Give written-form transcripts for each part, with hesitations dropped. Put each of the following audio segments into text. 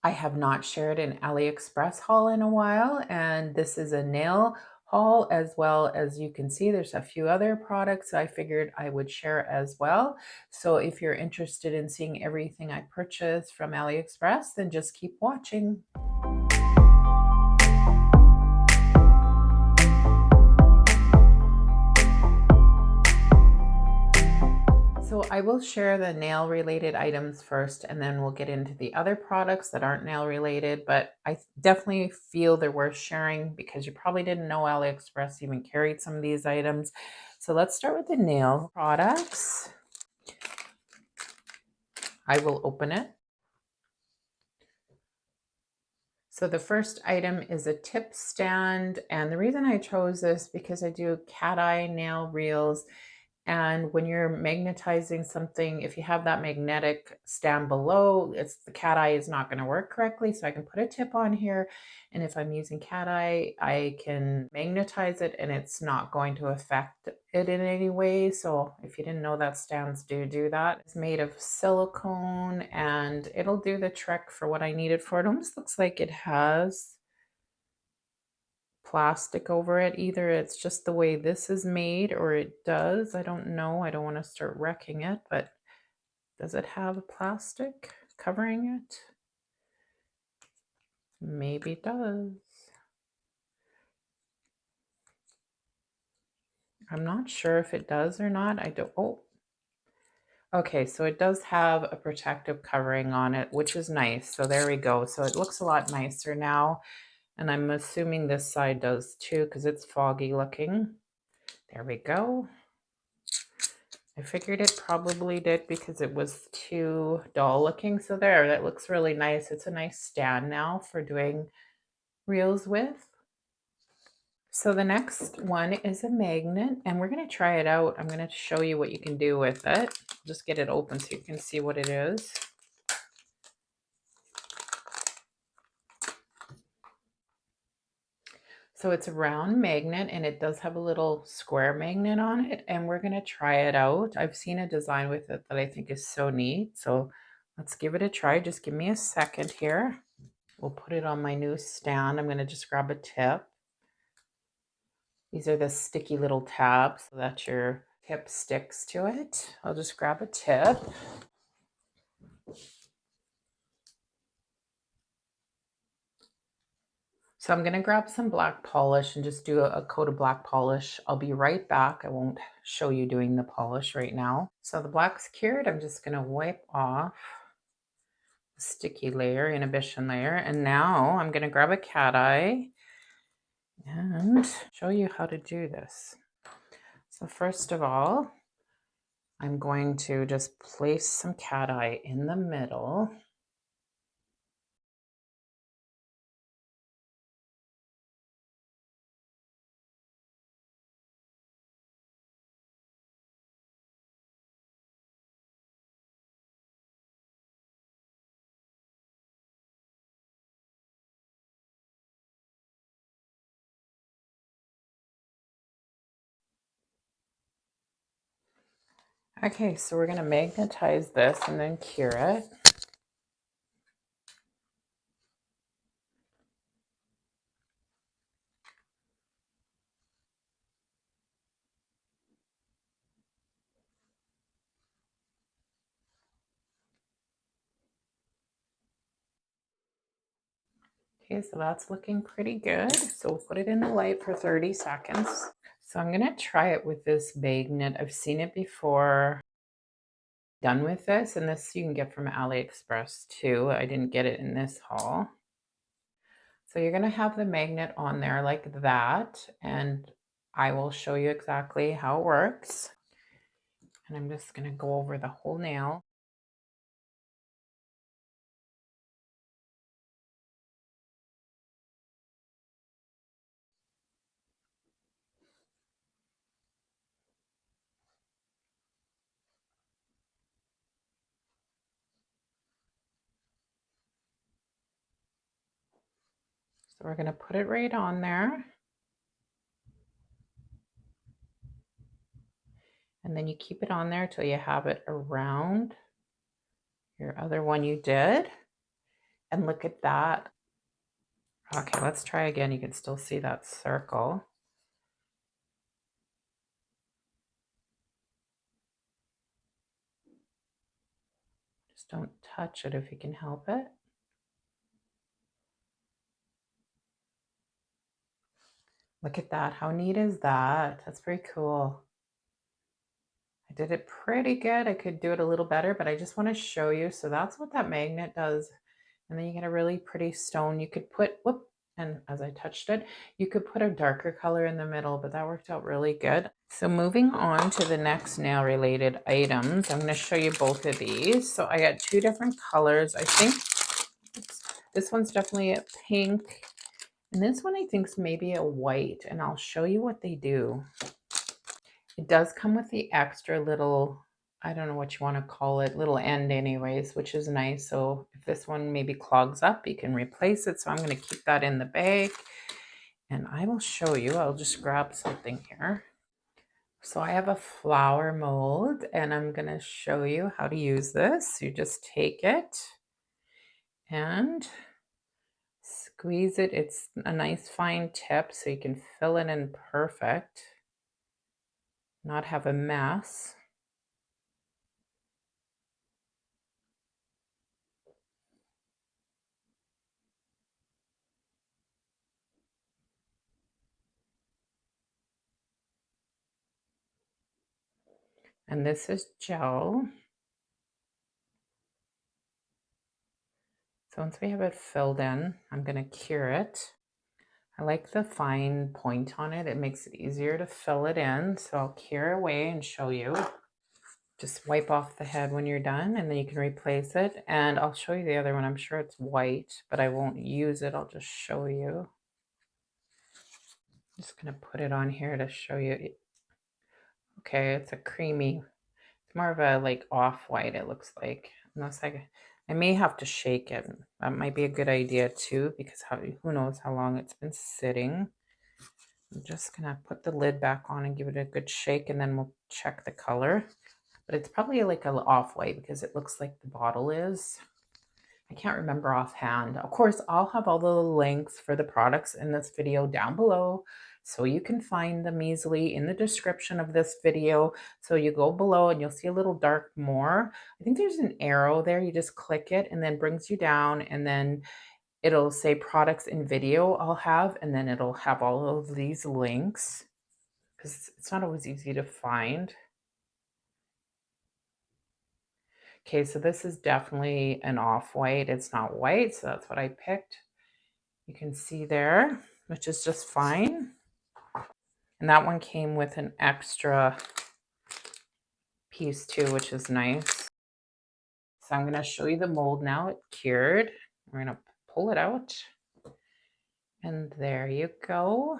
I have not shared an AliExpress haul in a while, and this is a nail haul as well. As you can see, there's a few other products I figured I would share as well. So if you're interested in seeing everything I purchased from AliExpress, then just keep watching. So I will share the nail related items first, and then we'll get into the other products that aren't nail related, but I definitely feel they're worth sharing because you probably didn't know AliExpress even carried some of these items. So let's start with the nail products. I will open it. So the first item is a tip stand, and the reason I chose this because I do cat eye nail reels. And when you're magnetizing something, if you have that magnetic stand below, the cat eye is not going to work correctly. So I can put a tip on here. And if I'm using cat eye, I can magnetize it and it's not going to affect it in any way. So if you didn't know that, stands do that. It's made of silicone and it'll do the trick for what I need it for. It almost looks like it has plastic over it. Either it's just the way this is made or it does. I don't know. I don't want to start wrecking it, but does it have plastic covering it? Maybe it does. I'm not sure if it does or not. I don't. Oh, okay. So it does have a protective covering on it, which is nice. So there we go. So it looks a lot nicer now. And I'm assuming this side does too because it's foggy looking. There we go. I figured it probably did because it was too dull looking. So there, that looks really nice. It's a nice stand now for doing reels with. So the next one is a magnet and we're going to try it out. I'm going to show you what you can do with it. Just get it open so you can see what it is. So it's a round magnet and it does have a little square magnet on it, and we're going to try it out. I've seen a design with it that I think is so neat. So let's give it a try. Just give me a second here. We'll put it on my new stand. I'm going to just grab a tip. These are the sticky little tabs so that your tip sticks to it. I'll just grab a tip. So I'm going to grab some black polish and just do a coat of black polish. I'll be right back. I won't show you doing the polish right now. So the black's cured. I'm just going to wipe off the sticky layer, inhibition layer. And now I'm going to grab a cat eye and show you how to do this. So first of all, I'm going to just place some cat eye in the middle. Okay, so we're going to magnetize this and then cure it. Okay, so that's looking pretty good. So we'll put it in the light for 30 seconds. So I'm going to try it with this magnet. I've seen it before. Done with this, and this you can get from AliExpress too. I didn't get it in this haul. So you're going to have the magnet on there like that, and I will show you exactly how it works. And I'm just going to go over the whole nail. So we're going to put it right on there. And then you keep it on there till you have it around your other one you did. And look at that. Okay, let's try again. You can still see that circle. Just don't touch it if you can help it. Look at that. How neat is that? That's pretty cool. I did it pretty good. I could do it a little better, but I just want to show you. So that's what that magnet does. And then you get a really pretty stone. You could put, whoop, and as I touched it, you could put a darker color in the middle, but that worked out really good. So moving on to the next nail related items, I'm going to show you both of these. So I got two different colors. I think this one's definitely a pink. And this one I think is maybe a white, and I'll show you what they do. It does come with the extra little, I don't know what you want to call it, little end anyways, which is nice. So if this one maybe clogs up, you can replace it. So I'm going to keep that in the bag, and I will show you. I'll just grab something here. So I have a flower mold, and I'm going to show you how to use this. You just take it and squeeze it. It's a nice fine tip so you can fill it in perfect, not have a mess. And this is gel. So once we have it filled in, I'm going to cure it. I like the fine point on it. It makes it easier to fill it in. So I'll cure away and show you. Just wipe off the head when you're done, and then you can replace it. And I'll show you the other one. I'm sure it's white, but I won't use it. I'll just show you. I'm just going to put it on here to show you. Okay, it's a creamy, it's more of a like off-white, it looks like. Unless I may have to shake it. That might be a good idea too, because who knows how long it's been sitting. I'm just gonna put the lid back on and give it a good shake, and then we'll check the color. But it's probably like an off-white because it looks like the bottle is. I can't remember offhand. Of course, I'll have all the links for the products in this video down below, so you can find them easily in the description of this video. So you go below and you'll see a little dark more. I think there's an arrow there. You just click it and then brings you down, and then it'll say products in video I'll have, and then it'll have all of these links because it's not always easy to find. Okay, so this is definitely an off-white. It's not white, so that's what I picked. You can see there, which is just fine. And that one came with an extra piece too, which is nice. So I'm going to show you the mold now. It cured. We're going to pull it out. And there you go.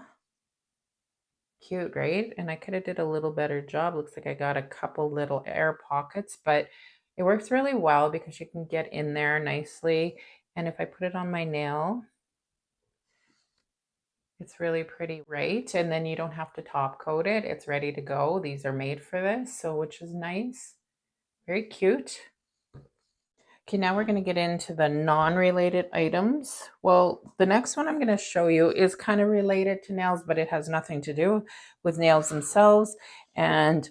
Cute, right? And I could have did a little better job. Looks like I got a couple little air pockets, but it works really well because you can get in there nicely. And if I put it on my nail, it's really pretty, right? And then you don't have to top coat it. It's ready to go. These are made for this, so which is nice. Very cute. Okay, now we're going to get into the non-related items. Well, the next one I'm going to show you is kind of related to nails, but it has nothing to do with nails themselves. And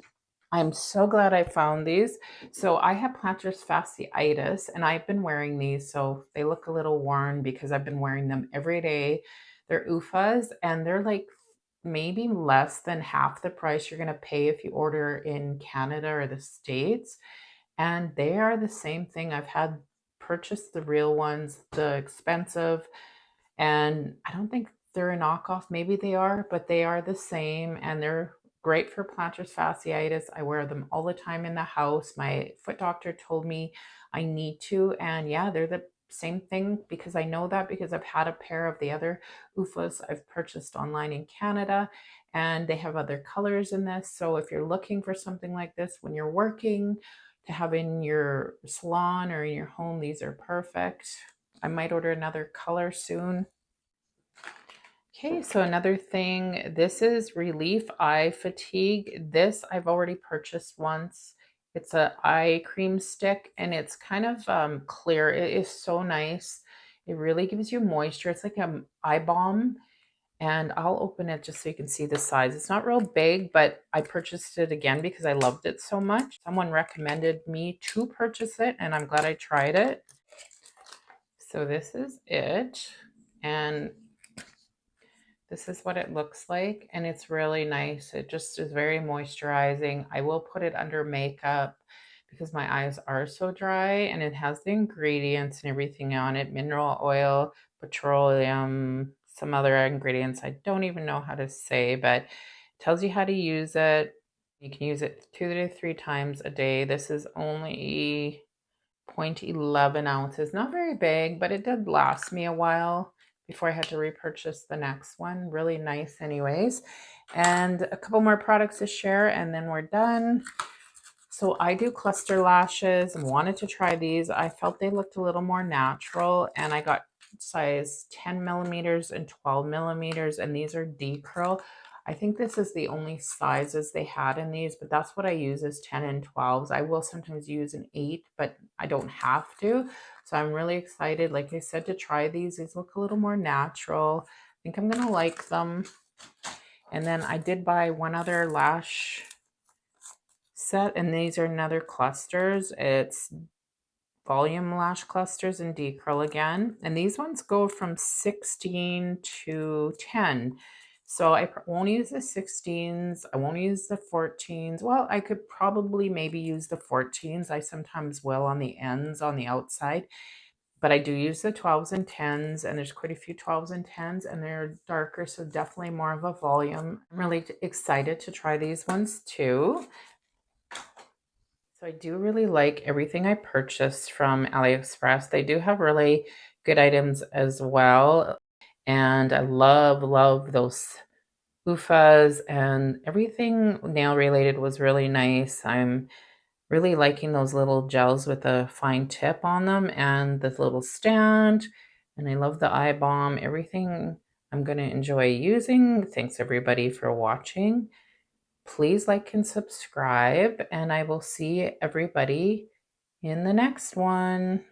I'm so glad I found these. So I have plantar fasciitis, and I've been wearing these, so they look a little worn because I've been wearing them every day. They're OOfOS, and they're like maybe less than half the price you're going to pay if you order in Canada or the States. And they are the same thing. I've had purchased the real ones, the expensive, and I don't think they're a knockoff. Maybe they are, but they are the same, and they're great for plantar fasciitis. I wear them all the time in the house. My foot doctor told me I need to, and yeah, they're the same thing because I know that because I've had a pair of the other OOfOS I've purchased online in Canada, and they have other colors in this. So if you're looking for something like this when you're working to have in your salon or in your home, these are perfect. I might order another color soon. Okay, so another thing, this is Relief Eye Fatigue. This I've already purchased once. It's a eye cream stick, and it's kind of clear. It is so nice. It really gives you moisture. It's like an eye balm. And I'll open it just so you can see the size. It's not real big, but I purchased it again because I loved it so much. Someone recommended me to purchase it, and I'm glad I tried it. So this is it. And this is what it looks like, and it's really nice. It just is very moisturizing. I will put it under makeup because my eyes are so dry, and it has the ingredients and everything on it: mineral oil, petroleum, some other ingredients I don't even know how to say, but it tells you how to use it. You can use it 2 to 3 times a day. This is only 0.11 ounces, not very big, but it did last me a while before I had to repurchase the next one. Really nice anyways. And a couple more products to share and then we're done. So I do cluster lashes and wanted to try these. I felt they looked a little more natural, and I got size 10 millimeters and 12 millimeters, and these are D-curl. I think this is the only sizes they had in these, but that's what I use is 10 and 12s. I will sometimes use an 8, but I don't have to. So I'm really excited, like I said, to try these. These look a little more natural. I think I'm going to like them. And then I did buy one other lash set, and these are another clusters. It's volume lash clusters in D-curl again, and these ones go from 16 to 10. So I won't use the 16s, I won't use the 14s. Well, I could probably maybe use the 14s. I sometimes will on the ends on the outside, but I do use the 12s and 10s, and there's quite a few 12s and 10s, and they're darker, so definitely more of a volume. I'm really excited to try these ones too. So I do really like everything I purchased from AliExpress. They do have really good items as well. And I love those OOfOS, and everything nail related was really nice. I'm really liking those little gels with a fine tip on them and this little stand. And I love the eye balm. Everything I'm going to enjoy using. Thanks everybody for watching. Please like and subscribe, and I will see everybody in the next one.